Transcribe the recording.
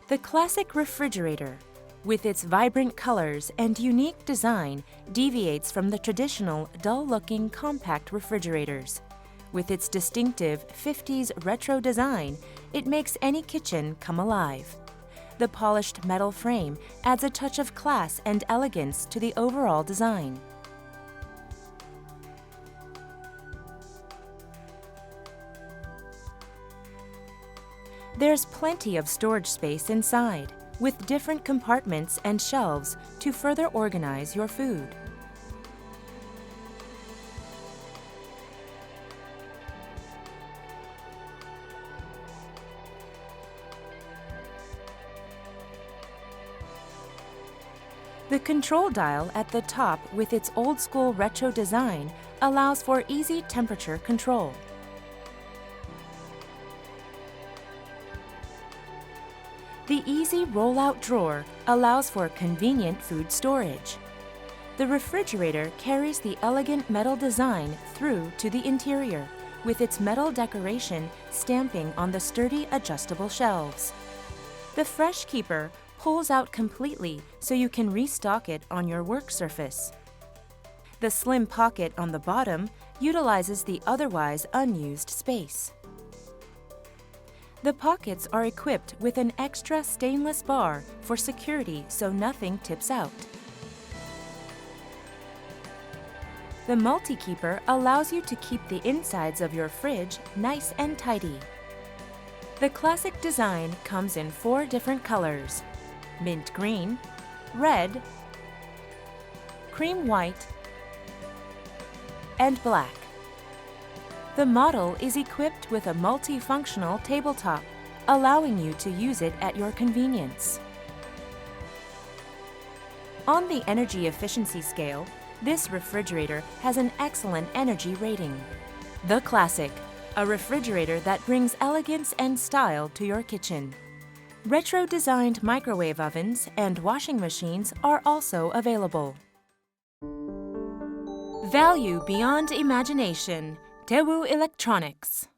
The classic refrigerator, with its vibrant colors and unique design, deviates from the traditional, dull-looking compact refrigerators. With its distinctive 50s retro design, it makes any kitchen come alive. The polished metal frame adds a touch of class and elegance to the overall design. There's plenty of storage space inside, with different compartments and shelves to further organize your food. The control dial at the top with its old-school retro design allows for easy temperature control. The easy roll-out drawer allows for convenient food storage. The refrigerator carries the elegant metal design through to the interior, with its metal decoration stamping on the sturdy adjustable shelves. The Fresh Keeper pulls out completely so you can restock it on your work surface. The slim pocket on the bottom utilizes the otherwise unused space. The pockets are equipped with an extra stainless bar for security so nothing tips out. The multi-keeper allows you to keep the insides of your fridge nice and tidy. The classic design comes in 4 different colors: mint green, red, cream white, and black. The model is equipped with a multifunctional tabletop, allowing you to use it at your convenience. On the energy efficiency scale, this refrigerator has an excellent energy rating. The Classic, a refrigerator that brings elegance and style to your kitchen. Retro-designed microwave ovens and washing machines are also available. Value beyond imagination. Daewoo Electronics.